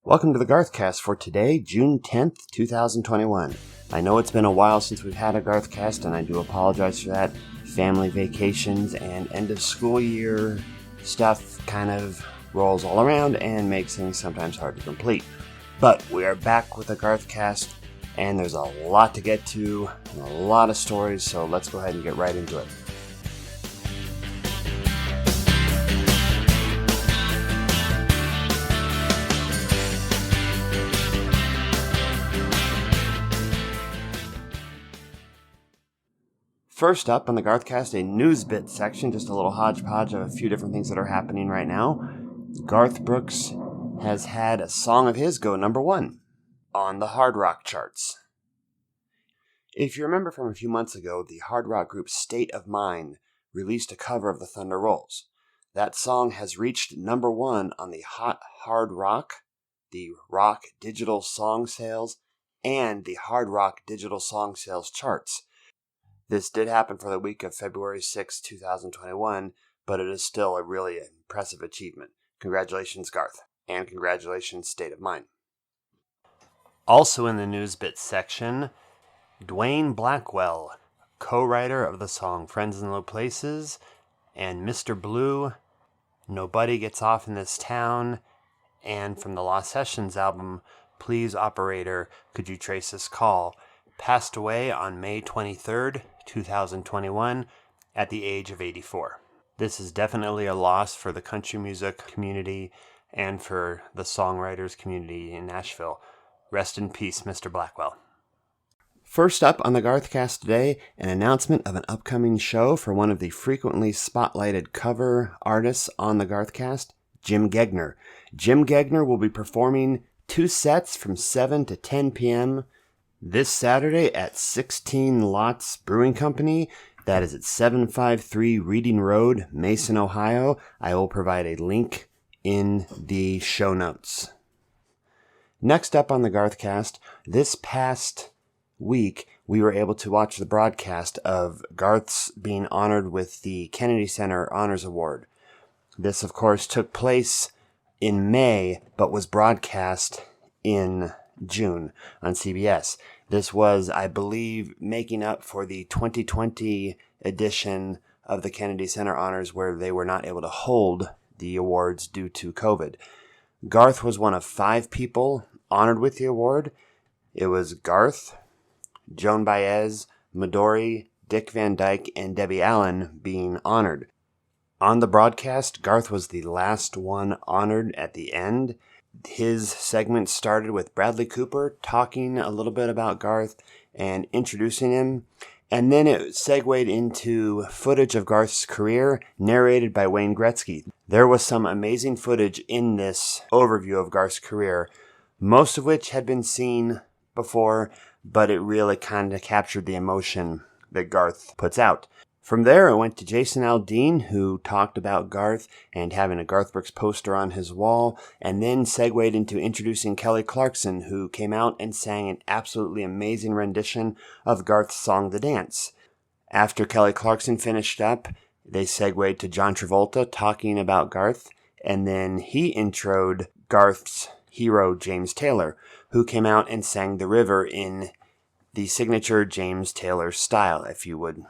Welcome to the GarthCast for today, June 10th, 2021. I know it's been a while since we've had a GarthCast, and I do apologize for that. Family vacations and end of school year stuff kind of rolls all around and makes things sometimes hard to complete. But we are back with the GarthCast, and there's a lot to get to, and a lot of stories, so let's go ahead and get right into it. First up on the GarthCast, a news bit section, just a little hodgepodge of a few different things that are happening right now. Garth Brooks has had a song of his go number one on the hard rock charts. If you remember from a few months ago, the hard rock group State of Mind released a cover of the Thunder Rolls. That song has reached number one on the Hot Hard Rock, the Rock Digital Song Sales, and the Hard Rock Digital Song Sales charts. This did happen for the week of February 6, 2021, but it is still a really impressive achievement. Congratulations, Garth, and congratulations, State of Mind. Also in the news bits section, Dewayne Blackwell, co-writer of the song Friends in Low Places, and Mr. Blue, Nobody Gets Off in This Town, and from the Lost Sessions album, Please Operator, Could You Trace This Call, passed away on May 23rd, 2021, at the age of 84. This is definitely a loss for the country music community and for the songwriters community in Nashville. Rest in peace, Mr. Blackwell. First up on the GarthCast today, an announcement of an upcoming show for one of the frequently spotlighted cover artists on the GarthCast, Jim Gegner. Jim Gegner will be performing 2 sets from 7 to 10 p.m. this Saturday at 16 Lots Brewing Company. That is at 753 Reading Road, Mason, Ohio. I will provide a link in the show notes. Next up on the GarthCast, this past week we were able to watch the broadcast of Garth's being honored with the Kennedy Center Honors Award. This, of course, took place in May, but was broadcast in June on CBS. This was, I believe, making up for the 2020 edition of the Kennedy Center Honors where they were not able to hold the awards due to COVID. Garth was one of 5 people honored with the award. It was Garth, Joan Baez, Midori, Dick Van Dyke, and Debbie Allen being honored. On the broadcast, Garth was the last one honored at the end. His segment started with Bradley Cooper talking a little bit about Garth and introducing him, and then it segued into footage of Garth's career narrated by Wayne Gretzky. There was some amazing footage in this overview of Garth's career, most of which had been seen before, but it really kind of captured the emotion that Garth puts out. From there, it went to Jason Aldean, who talked about Garth and having a Garth Brooks poster on his wall, and then segued into introducing Kelly Clarkson, who came out and sang an absolutely amazing rendition of Garth's song The Dance. After Kelly Clarkson finished up, they segued to John Travolta talking about Garth, and then he introed Garth's hero, James Taylor, who came out and sang The River in the signature James Taylor style, if you would.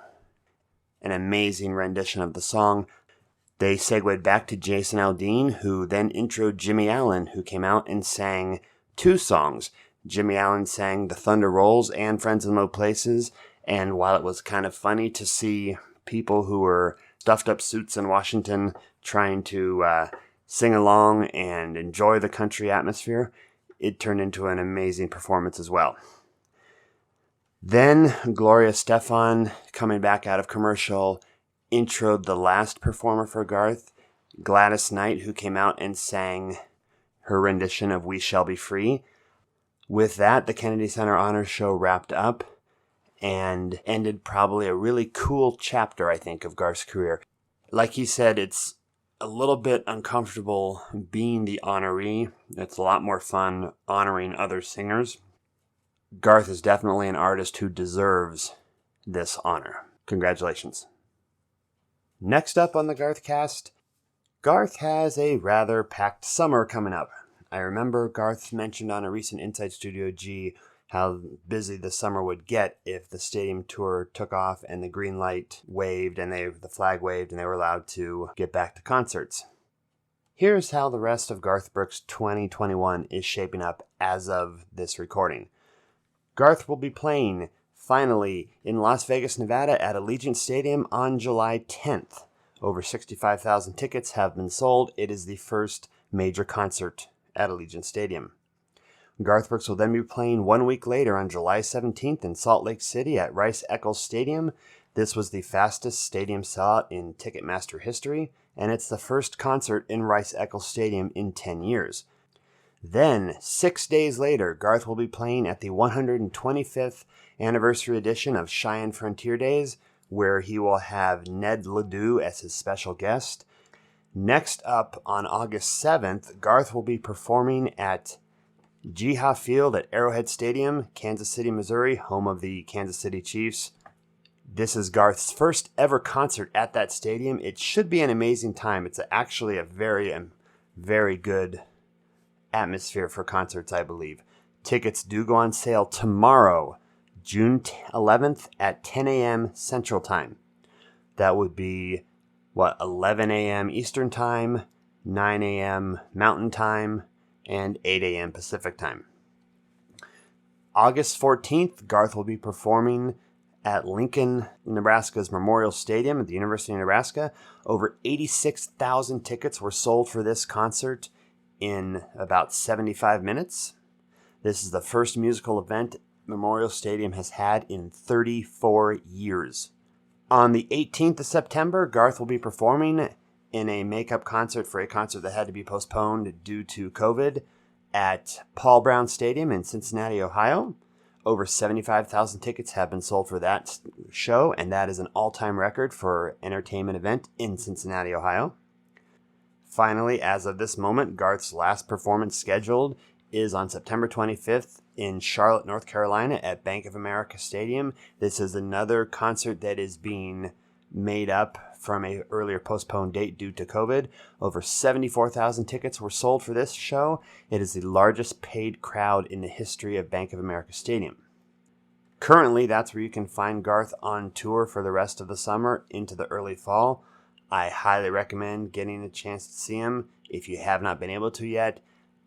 An amazing rendition of the song. They segued back to Jason Aldean, who then introed Jimmy Allen, who came out and sang 2 songs. Jimmy Allen sang The Thunder Rolls and Friends in Low Places, and while it was kind of funny to see people who were stuffed up suits in Washington trying to sing along and enjoy the country atmosphere, it turned into an amazing performance as well. Then Gloria Stefan, coming back out of commercial, introed the last performer for Garth, Gladys Knight, who came out and sang her rendition of We Shall Be Free. With that, the Kennedy Center Honors Show wrapped up and ended probably a really cool chapter, I think, of Garth's career. Like he said, it's a little bit uncomfortable being the honoree. It's a lot more fun honoring other singers. Garth is definitely an artist who deserves this honor. Congratulations. Next up on the GarthCast, Garth has a rather packed summer coming up. I remember Garth mentioned on a recent Inside Studio G how busy the summer would get if the stadium tour took off and the green light waved and the flag waved and they were allowed to get back to concerts. Here's how the rest of Garth Brooks 2021 is shaping up as of this recording. Garth will be playing, finally, in Las Vegas, Nevada at Allegiant Stadium on July 10th. Over 65,000 tickets have been sold. It is the first major concert at Allegiant Stadium. Garth Brooks will then be playing 1 week later on July 17th in Salt Lake City at Rice-Eccles Stadium. This was the fastest stadium sellout in Ticketmaster history, and it's the first concert in Rice-Eccles Stadium in 10 years. Then, 6 days later, Garth will be playing at the 125th anniversary edition of Cheyenne Frontier Days, where he will have Ned Ledoux as his special guest. Next up, on August 7th, Garth will be performing at Geha Field at Arrowhead Stadium, Kansas City, Missouri, home of the Kansas City Chiefs. This is Garth's first ever concert at that stadium. It should be an amazing time. It's actually a very, very good atmosphere for concerts, I believe. Tickets do go on sale tomorrow, June 11th at 10 a.m. Central Time. That would be, 11 a.m. Eastern Time, 9 a.m. Mountain Time, and 8 a.m. Pacific Time. August 14th, Garth will be performing at Lincoln, Nebraska's Memorial Stadium at the University of Nebraska. Over 86,000 tickets were sold for this concert in about 75 minutes. This is the first musical event Memorial Stadium has had in 34 years. On the 18th of September, Garth will be performing in a makeup concert for a concert that had to be postponed due to COVID at Paul Brown Stadium in Cincinnati, Ohio. Over 75,000 tickets have been sold for that show, and that is an all-time record for an entertainment event in Cincinnati, Ohio. Finally, as of this moment, Garth's last performance scheduled is on September 25th in Charlotte, North Carolina at Bank of America Stadium. This is another concert that is being made up from an earlier postponed date due to COVID. Over 74,000 tickets were sold for this show. It is the largest paid crowd in the history of Bank of America Stadium. Currently, that's where you can find Garth on tour for the rest of the summer into the early fall. I highly recommend getting a chance to see him if you have not been able to yet,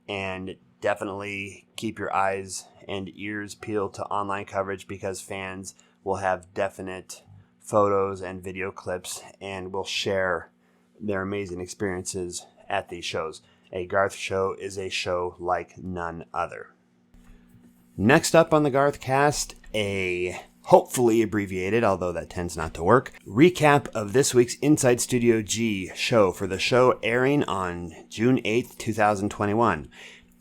and definitely keep your eyes and ears peeled to online coverage because fans will have definite photos and video clips and will share their amazing experiences at these shows. A Garth show is a show like none other. Next up on the GarthCast, a hopefully abbreviated, although that tends not to work, recap of this week's Inside Studio G show for the show airing on June 8th, 2021.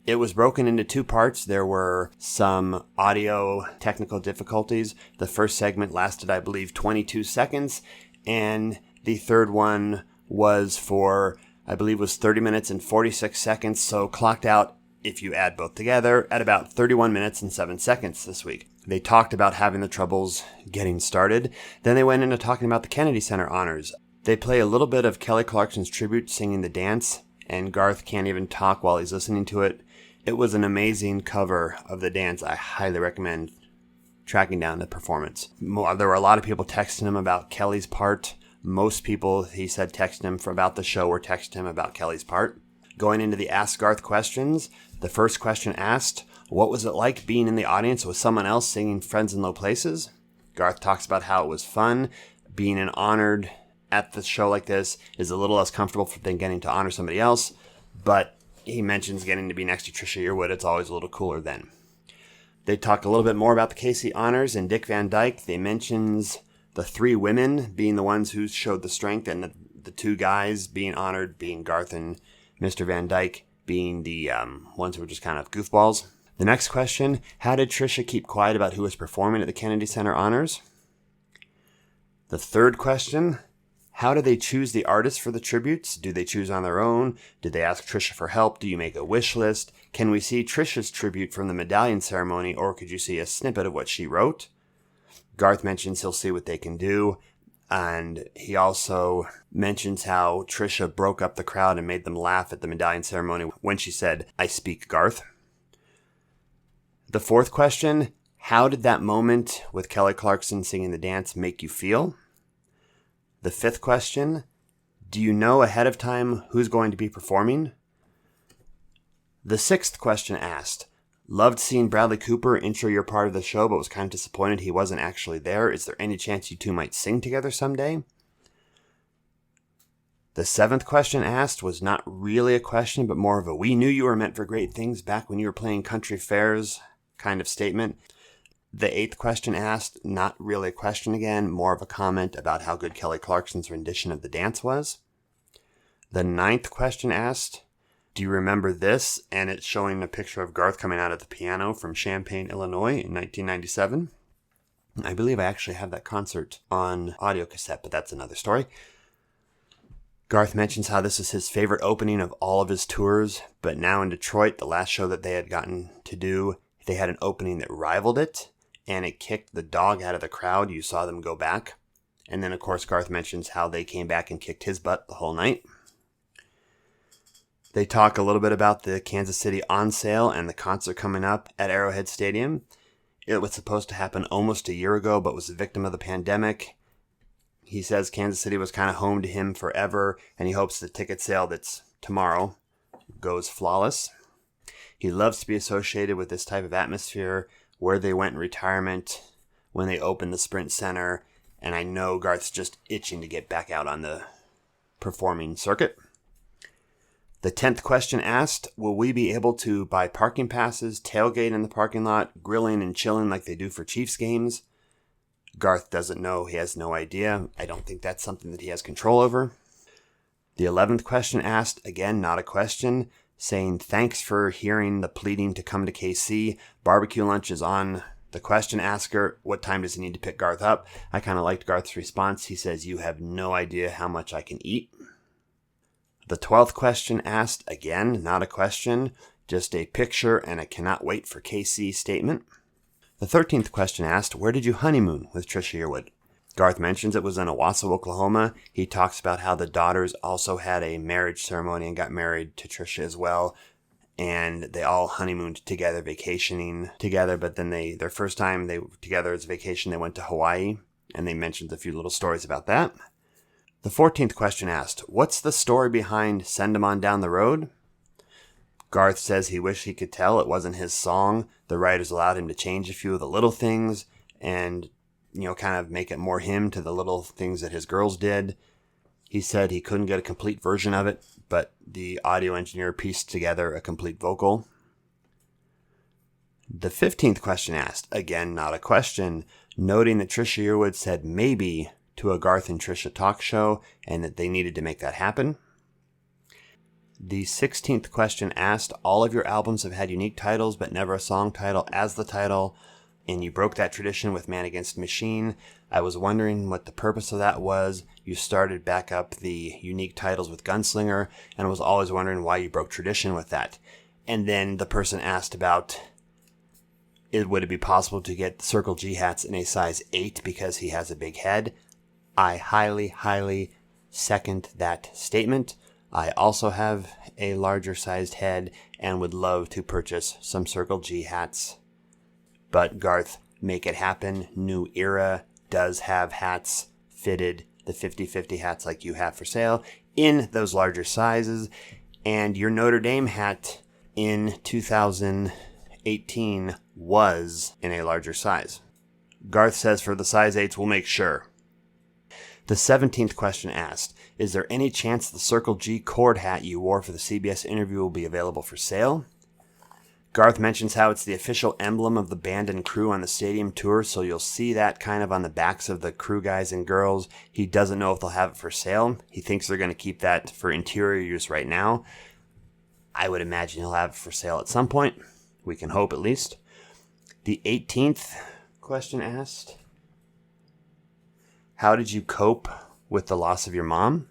It was broken into two parts. There were some audio technical difficulties. The first segment lasted, I believe, 22 seconds, and the third one was for, I believe, was 30 minutes and 46 seconds, so clocked out, if you add both together, at about 31 minutes and 7 seconds this week. They talked about having the troubles getting started. Then they went into talking about the Kennedy Center honors. They play a little bit of Kelly Clarkson's tribute singing the dance, and Garth can't even talk while he's listening to it. It was an amazing cover of the dance. I highly recommend tracking down the performance. There were a lot of people texting him about Kelly's part. Most people, he said, texting him about the show or texting him about Kelly's part. Going into the Ask Garth questions, the first question asked, what was it like being in the audience with someone else singing Friends in Low Places? Garth talks about how it was fun. Being honored at the show like this is a little less comfortable than getting to honor somebody else, but he mentions getting to be next to Trisha Yearwood. It's always a little cooler then. They talk a little bit more about the Casey honors and Dick Van Dyke. They mentions the three women being the ones who showed the strength, and the two guys being honored being Garth and Mr. Van Dyke being the ones who were just kind of goofballs. The next question, how did Trisha keep quiet about who was performing at the Kennedy Center honors? The third question, how do they choose the artists for the tributes? Do they choose on their own? Did they ask Trisha for help? Do you make a wish list? Can we see Trisha's tribute from the medallion ceremony, or could you see a snippet of what she wrote? Garth mentions he'll see what they can do. And he also mentions how Trisha broke up the crowd and made them laugh at the medallion ceremony when she said, "I speak Garth." The fourth question, how did that moment with Kelly Clarkson singing the dance make you feel? The fifth question, do you know ahead of time who's going to be performing? The sixth question asked, loved seeing Bradley Cooper intro your part of the show, but was kind of disappointed he wasn't actually there. Is there any chance you two might sing together someday? The seventh question asked was not really a question, but more of a "we knew you were meant for great things back when you were playing country fairs" kind of statement. The eighth question asked, not really a question again, more of a comment about how good Kelly Clarkson's rendition of the dance was. The ninth question asked, do you remember this? And it's showing a picture of Garth coming out of the piano from Champaign, Illinois in 1997. I believe I actually have that concert on audio cassette, but that's another story. Garth mentions how this is his favorite opening of all of his tours, but now in Detroit, the last show that they had gotten to do, they had an opening that rivaled it, and it kicked the dog out of the crowd. You saw them go back. And then, of course, Garth mentions how they came back and kicked his butt the whole night. They talk a little bit about the Kansas City on sale and the concert coming up at Arrowhead Stadium. It was supposed to happen almost a year ago, but was a victim of the pandemic. He says Kansas City was kind of home to him forever, and he hopes the ticket sale that's tomorrow goes flawless. He loves to be associated with this type of atmosphere, where they went in retirement when they opened the Sprint Center, and I know Garth's just itching to get back out on the performing circuit. The 10th question asked, will we be able to buy parking passes, tailgate in the parking lot, grilling and chilling like they do for Chiefs games? Garth doesn't know. He has no idea. I don't think that's something that he has control over. The 11th question asked, again, not a question, saying, thanks for hearing the pleading to come to KC. Barbecue lunch is on the question asker. What time does he need to pick Garth up? I kind of liked Garth's response. He says, you have no idea how much I can eat. The 12th question asked, again, not a question, just a picture and a cannot wait for KC statement. The 13th question asked, where did you honeymoon with Trisha Yearwood? Garth mentions it was in Owasso, Oklahoma. He talks about how the daughters also had a marriage ceremony and got married to Trisha as well. And they all honeymooned together, vacationing together. But then their first time they were together as a vacation, they went to Hawaii. And they mentioned a few little stories about that. The 14th question asked, what's the story behind Send 'Em On Down the Road? Garth says he wished he could tell it wasn't his song. The writers allowed him to change a few of the little things and, kind of make it more him to the little things that his girls did. He said he couldn't get a complete version of it, but the audio engineer pieced together a complete vocal. The 15th question asked, again, not a question, noting that Trisha Yearwood said maybe to a Garth and Trisha talk show and that they needed to make that happen. The 16th question asked, all of your albums have had unique titles but never a song title as the title, and you broke that tradition with Man Against Machine. I was wondering what the purpose of that was. You started back up the unique titles with Gunslinger, and I was always wondering why you broke tradition with that. And then the person asked about, would it be possible to get Circle G hats in a size 8 because he has a big head? I highly, highly second that statement. I also have a larger sized head and would love to purchase some Circle G hats. But Garth, make it happen. New Era does have hats fitted, the 50-50 hats like you have for sale, in those larger sizes. And your Notre Dame hat in 2018 was in a larger size. Garth says for the size 8s, we'll make sure. The 17th question asked, is there any chance the Circle G cord hat you wore for the CBS interview will be available for sale? Garth mentions how it's the official emblem of the band and crew on the stadium tour, so you'll see that kind of on the backs of the crew guys and girls. He doesn't know if they'll have it for sale. He thinks they're going to keep that for interior use right now. I would imagine he'll have it for sale at some point. We can hope at least. The 18th question asked, how did you cope with the loss of your mom?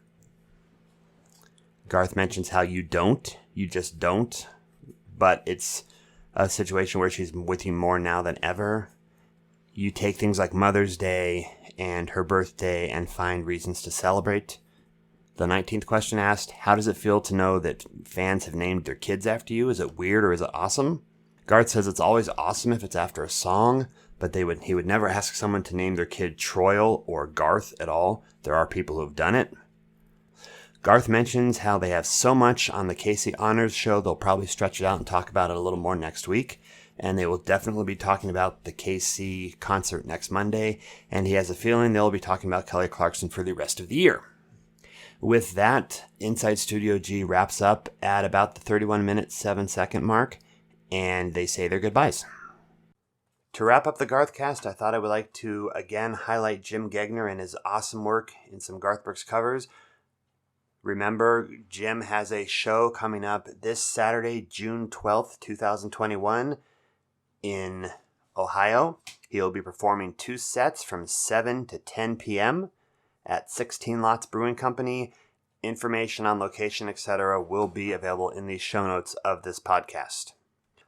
Garth mentions how you just don't, but it's a situation where she's with you more now than ever. you take things like Mother's Day and her birthday and find reasons to celebrate. The 19th question asked, how does it feel to know that fans have named their kids after you? Is it weird or is it awesome? Garth says it's always awesome if it's after a song, but he would never ask someone to name their kid Troil or Garth at all. There are people who have done it. Garth mentions how they have so much on the Casey Honors show, they'll probably stretch it out and talk about it a little more next week. And they will definitely be talking about the KC concert next Monday. And he has a feeling they'll be talking about Kelly Clarkson for the rest of the year. With that, Inside Studio G wraps up at about the 31-minute, 7-second mark. And they say their goodbyes. To wrap up the GarthCast, I thought I would like to again highlight Jim Gegner and his awesome work in some Garth Brooks covers. Remember, Jim has a show coming up this Saturday, June 12th, 2021 in Ohio. He'll be performing 2 sets from 7 to 10 p.m. at 16 Lots Brewing Company. Information on location, etc. will be available in the show notes of this podcast.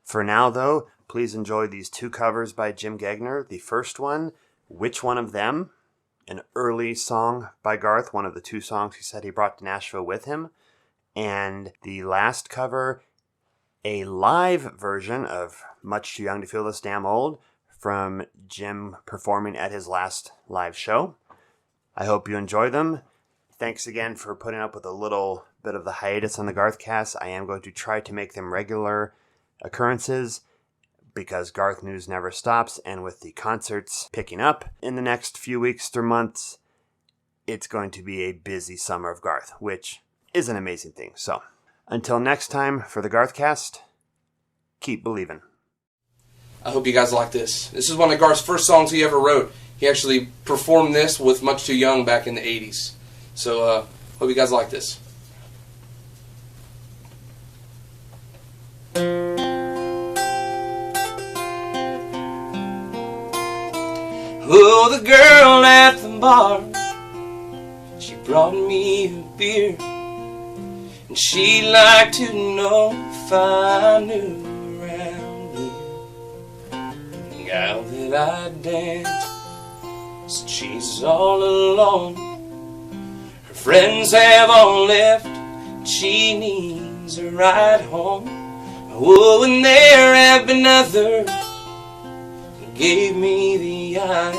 For now, though, please enjoy these 2 covers by Jim Gegner. The first one, Which One of Them? An early song by Garth, one of the 2 songs he said he brought to Nashville with him. And the last cover, a live version of Much Too Young to Feel This Damn Old from Jim performing at his last live show. I hope you enjoy them. Thanks again for putting up with a little bit of the hiatus on the GarthCast. I am going to try to make them regular occurrences because Garth news never stops, and with the concerts picking up in the next few weeks through months, it's going to be a busy summer of Garth, which is an amazing thing. So, until next time for the GarthCast, keep believing. I hope you guys like this. This is one of Garth's first songs he ever wrote. He actually performed this with Much Too Young back in the 80s. So, hope you guys like this. Oh, the girl at the bar, she brought me a beer, and she'd like to know if I knew around here. The gal that I danced said she's all alone. Her friends have all left, and she needs a ride home. Oh, and there have been others who gave me the eye,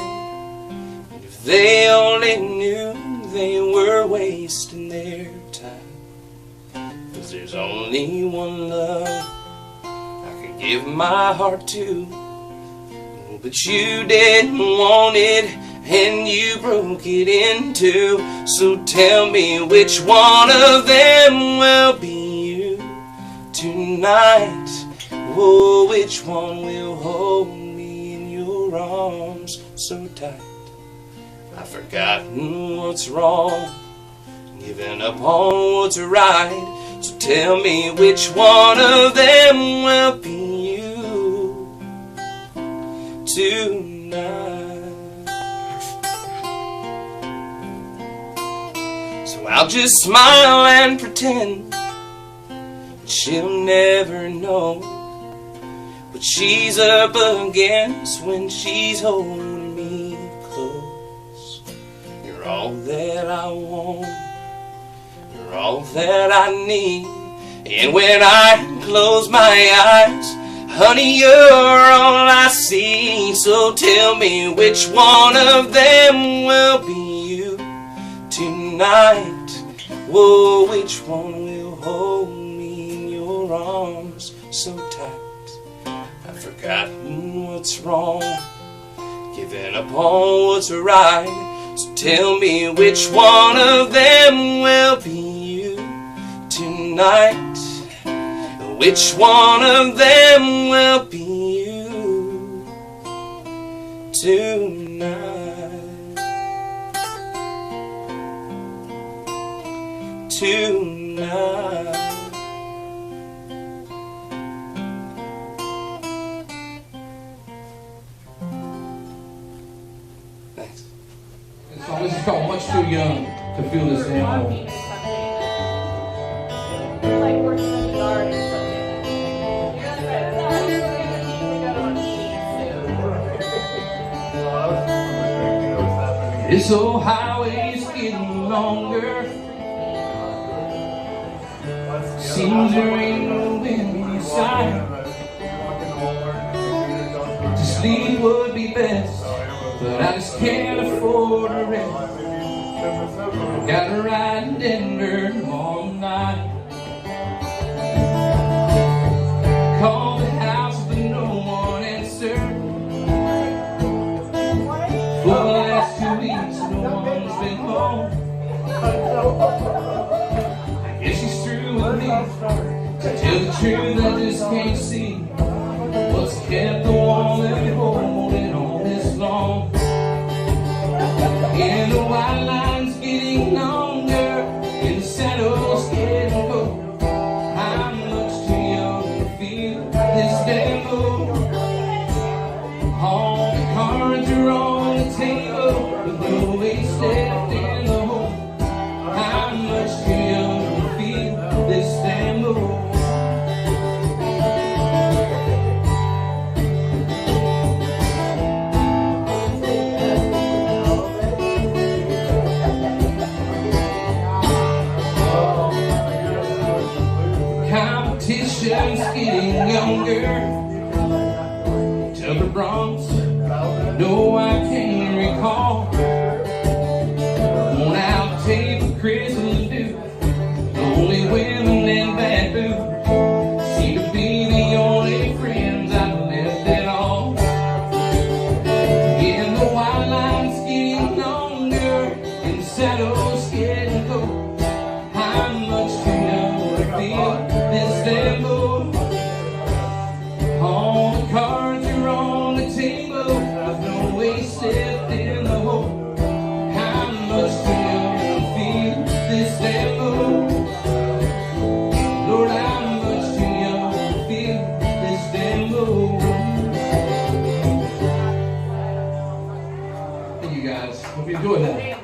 and if they only knew, they were wasting their time. 'Cause there's only one love I can give my heart to, but you didn't want it and you broke it in two. So tell me which one of them will be you tonight. Oh, which one will hold me in your arms so tight? I've forgotten what's wrong, given up on what's right. So tell me which one of them will be you tonight. So I'll just smile and pretend she'll never know what she's up against when she's holding me close. You're all that I want, you're all that I need, and when I close my eyes, honey, you're all I see. So tell me which one of them will be you tonight. Whoa, which one will hold me in your arms so tight? I've forgotten what's wrong, given up on what's right. So tell me which one of them will be you tonight. Which one of them will be you tonight? Tonight. Thanks. This song is called Much Too Young to Feel This Damn Old. Like working in the yard or something. You're right. This old highway's getting longer. Seems there ain't no wind in sight. To sleep would be best, but I just can't afford to rest. Gotta ride in Denver all night. Call the house, but no one answered. For the last 2 weeks, no one's been home. I guess she's through with me. To tell the truth, I just can't see what's kept the woman holding on this long. And the white line's getting longer, and the saddle's getting cold. I'm much too young to feel this damn low. All the cards are on the table, with no waste left in the hole. I'm much too young to feel this damn low. Competition's getting younger. Tell the Bronx, no, I can't recall. Worn out tape of Christmas do. Only women and bad food seem to be the only friends I've left at all. And the white line's getting longer, and the saddle's getting cold. I'm much too young to feel this damn low. All the cards are on the table, there's no waste left in the hole. I'm much too young to feel this damn low. Lord, I'm much too young to feel this damn low. Thank you guys. Hope you enjoyed that.